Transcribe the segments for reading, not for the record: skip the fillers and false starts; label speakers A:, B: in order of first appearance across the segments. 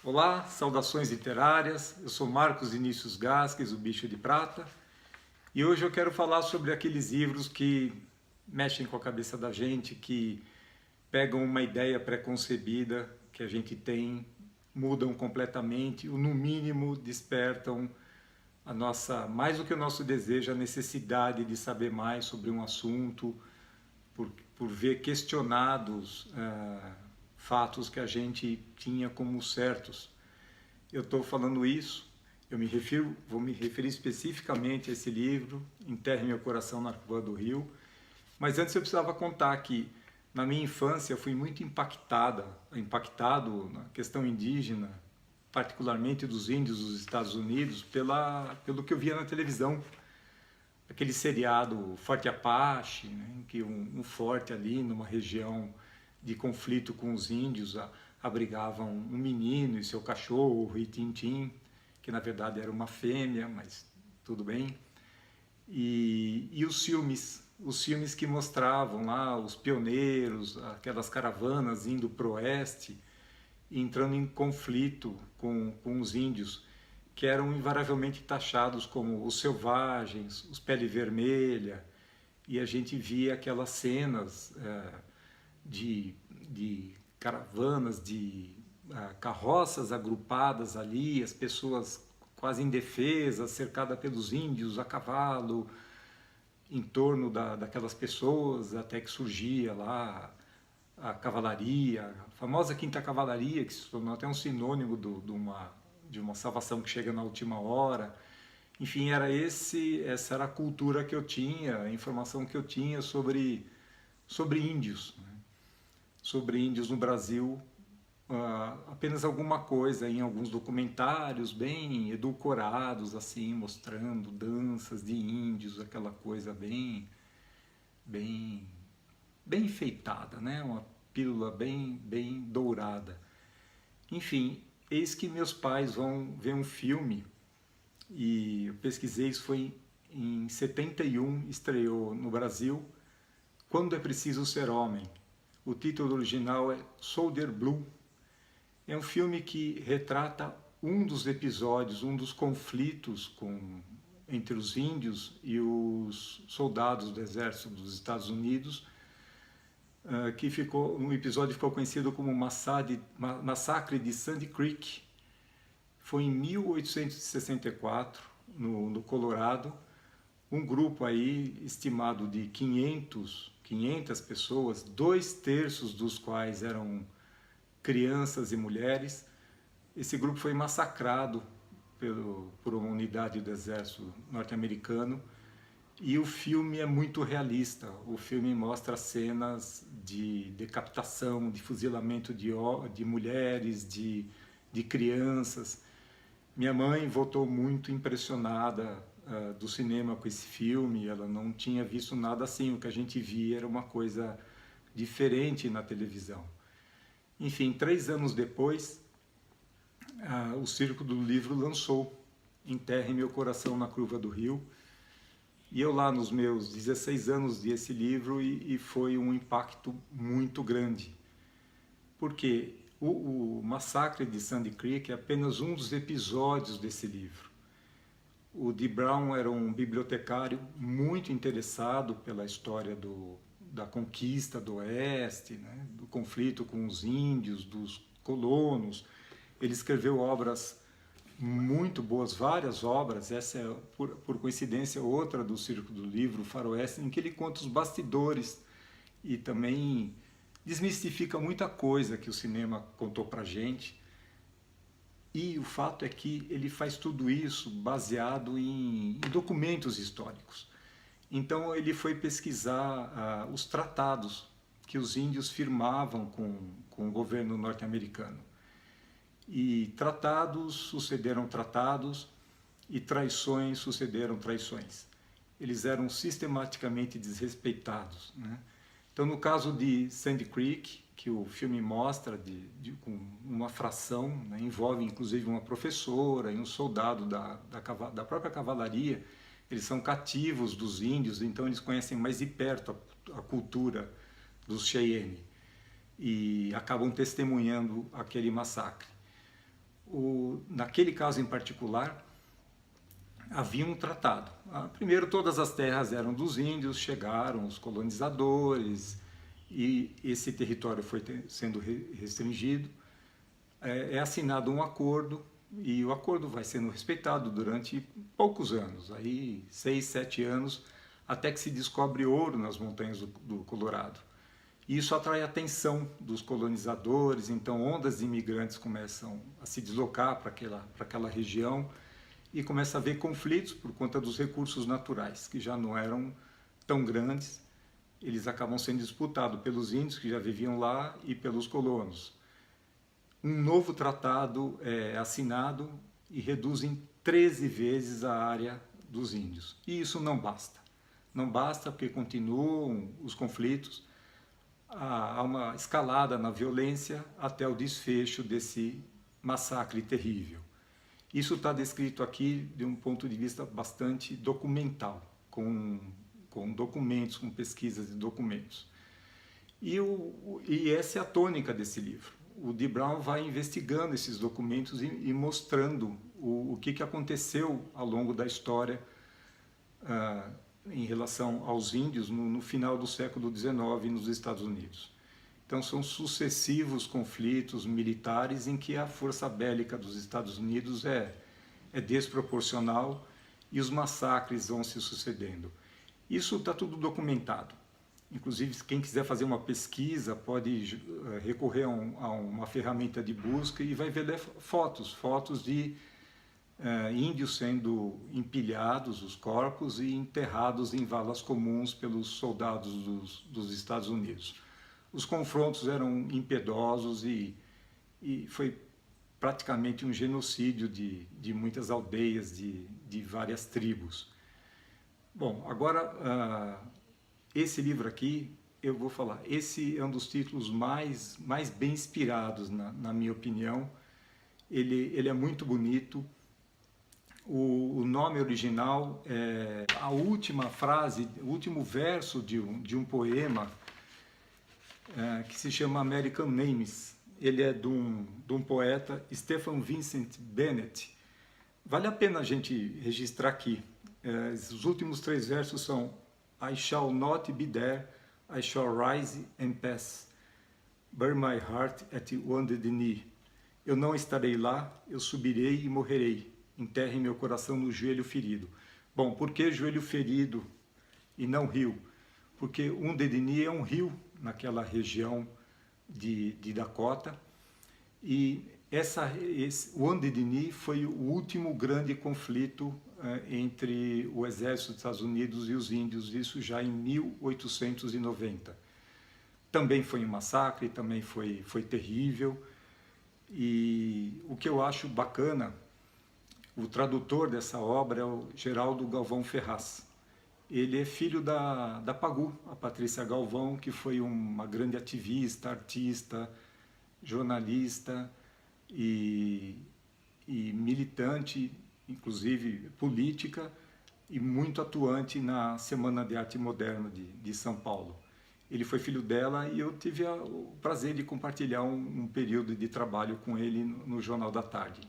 A: Olá, saudações literárias, eu sou Marcos Vinícius Gasques, o Bicho de Prata, e hoje eu quero falar sobre aqueles livros que mexem com a cabeça da gente, que pegam uma ideia preconcebida que a gente tem, mudam completamente, ou no mínimo despertam a nossa, mais do que o nosso desejo, a necessidade de saber mais sobre um assunto, por ver questionados fatos que a gente tinha como certos. Eu estou falando isso, vou me referir especificamente a esse livro, Enterre Meu Coração na Curva do Rio, mas antes eu precisava contar que na minha infância eu fui muito impactado na questão indígena, particularmente dos índios dos Estados Unidos, pelo que eu via na televisão. Aquele seriado Forte Apache, né, que um forte ali numa região de conflito com os índios abrigavam um menino e seu cachorro, o Rui Tintim, que na verdade era uma fêmea, mas tudo bem. E os filmes que mostravam lá os pioneiros, aquelas caravanas indo para o oeste, entrando em conflito com os índios, que eram invariavelmente taxados como os selvagens, os pele vermelha, e a gente via aquelas cenas de caravanas, de carroças agrupadas ali, as pessoas quase indefesas, cercadas pelos índios a cavalo, em torno daquelas pessoas, até que surgia lá a cavalaria, a famosa Quinta Cavalaria, que se tornou até um sinônimo de uma salvação que chega na última hora. Enfim, essa era a cultura que eu tinha, a informação que eu tinha sobre índios, né? Sobre índios no Brasil, apenas alguma coisa em alguns documentários bem edulcorados, assim, mostrando danças de índios, aquela coisa bem enfeitada, né? Uma pílula bem dourada. Enfim, eis que meus pais vão ver um filme, e eu pesquisei, isso foi em 71, estreou no Brasil, Quando é Preciso Ser Homem. O título original é Soldier Blue. É um filme que retrata um dos episódios, um dos conflitos entre os índios e os soldados do exército dos Estados Unidos, que um episódio ficou conhecido como Massacre de Sandy Creek. Foi em 1864, no Colorado. Um grupo aí estimado de 500 pessoas, 2/3 dos quais eram crianças e mulheres. Esse grupo foi massacrado por uma unidade do exército norte-americano, e o filme é muito realista. O filme mostra cenas de decapitação, de fuzilamento de mulheres, de crianças. Minha mãe voltou muito impressionada do cinema com esse filme. Ela não tinha visto nada assim, o que a gente via era uma coisa diferente na televisão. Enfim, 3 anos depois, o Círculo do Livro lançou Enterre Meu Coração na Curva do Rio, e eu lá nos meus 16 anos li esse livro, e foi um impacto muito grande, porque o massacre de Sandy Creek é apenas um dos episódios desse livro. O Dee Brown era um bibliotecário muito interessado pela história da conquista do Oeste, né, do conflito com os índios, dos colonos. Ele escreveu obras muito boas, várias obras. Essa é, por coincidência, outra do Círculo do Livro, Faroeste, em que ele conta os bastidores e também desmistifica muita coisa que o cinema contou pra gente. E o fato é que ele faz tudo isso baseado em documentos históricos. Então ele foi pesquisar os tratados que os índios firmavam com o governo norte-americano. E tratados sucederam tratados, e traições sucederam traições. Eles eram sistematicamente desrespeitados, né? Então, no caso de Sandy Creek, que o filme mostra com uma fração, né, envolve inclusive uma professora e um soldado da própria cavalaria. Eles são cativos dos índios, então eles conhecem mais de perto a cultura dos Cheyenne, e acabam testemunhando aquele massacre. naquele caso em particular, havia um tratado. Primeiro, todas as terras eram dos índios, chegaram os colonizadores e esse território foi sendo restringido. É assinado um acordo e o acordo vai sendo respeitado durante poucos anos, aí 6, 7 anos, até que se descobre ouro nas montanhas do Colorado. E isso atrai a atenção dos colonizadores, então ondas de imigrantes começam a se deslocar para aquela região e começa a haver conflitos por conta dos recursos naturais, que já não eram tão grandes. Eles acabam sendo disputados pelos índios que já viviam lá e pelos colonos. Um novo tratado é assinado e reduz em 13 vezes a área dos índios. E isso não basta. Não basta porque continuam os conflitos, há uma escalada na violência até o desfecho desse massacre terrível. Isso está descrito aqui de um ponto de vista bastante documental, com documentos, com pesquisas de documentos. E essa é a tônica desse livro. O Dee Brown vai investigando esses documentos e mostrando o que aconteceu ao longo da história em relação aos índios no final do século XIX nos Estados Unidos. Então são sucessivos conflitos militares em que a força bélica dos Estados Unidos é desproporcional e os massacres vão se sucedendo. Isso está tudo documentado. Inclusive, quem quiser fazer uma pesquisa pode recorrer a uma ferramenta de busca e vai ver fotos de índios sendo empilhados, os corpos, e enterrados em valas comuns pelos soldados dos Estados Unidos. Os confrontos eram impiedosos e foi praticamente um genocídio de muitas aldeias, de várias tribos. Bom, agora, esse livro aqui, eu vou falar, esse é um dos títulos mais bem inspirados, na minha opinião. Ele é muito bonito. O nome original é a última frase, o último verso de um poema que se chama American Names. Ele é de um poeta, Stephen Vincent Bennett. Vale a pena a gente registrar aqui. Os últimos 3 versos são: I shall not be there, I shall rise and pass, bury my heart at wounded knee. Eu não estarei lá, eu subirei e morrerei, enterre meu coração no joelho ferido. Bom, por que joelho ferido e não rio? Porque Wounded Knee é um rio naquela região de Dakota, e o Wounded Knee foi o último grande conflito entre o exército dos Estados Unidos e os índios, isso já em 1890. Também foi um massacre, também foi terrível, e o que eu acho bacana, o tradutor dessa obra é o Geraldo Galvão Ferraz. Ele é filho da Pagu, a Patrícia Galvão, que foi uma grande ativista, artista, jornalista e militante, inclusive política, e muito atuante na Semana de Arte Moderna de São Paulo. Ele foi filho dela e eu tive o prazer de compartilhar um período de trabalho com ele no Jornal da Tarde.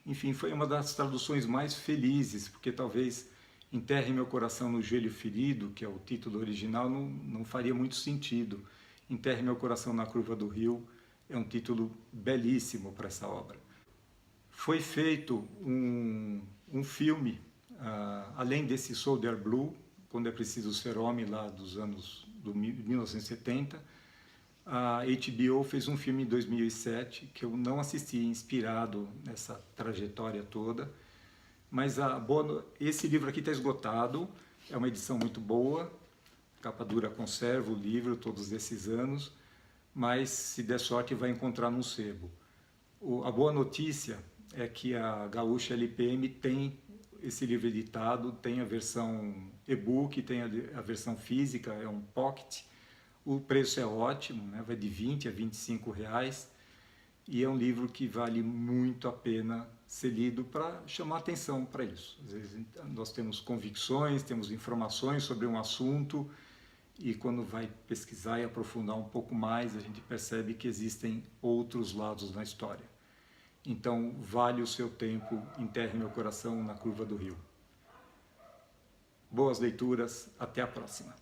A: Enfim, foi uma das traduções mais felizes, porque talvez Enterre Meu Coração no Joelho Ferido, que é o título original, não faria muito sentido. Enterre Meu Coração na Curva do Rio é um título belíssimo para essa obra. Foi feito um filme, além desse Soldier Blue, Quando é Preciso Ser Homem, lá dos anos 1970, a HBO fez um filme em 2007, que eu não assisti, inspirado nessa trajetória toda, mas esse livro aqui está esgotado, é uma edição muito boa, capa dura conserva o livro todos esses anos, mas se der sorte vai encontrar num sebo. A boa notícia é que a Gaúcha LPM tem esse livro editado, tem a versão e-book, tem a versão física, é um pocket. O preço é ótimo, né? Vai de 20 a 25 reais, e é um livro que vale muito a pena ser lido para chamar atenção para isso. Às vezes nós temos convicções, temos informações sobre um assunto, e quando vai pesquisar e aprofundar um pouco mais, a gente percebe que existem outros lados na história. Então, vale o seu tempo, enterre meu coração na curva do rio. Boas leituras, até a próxima.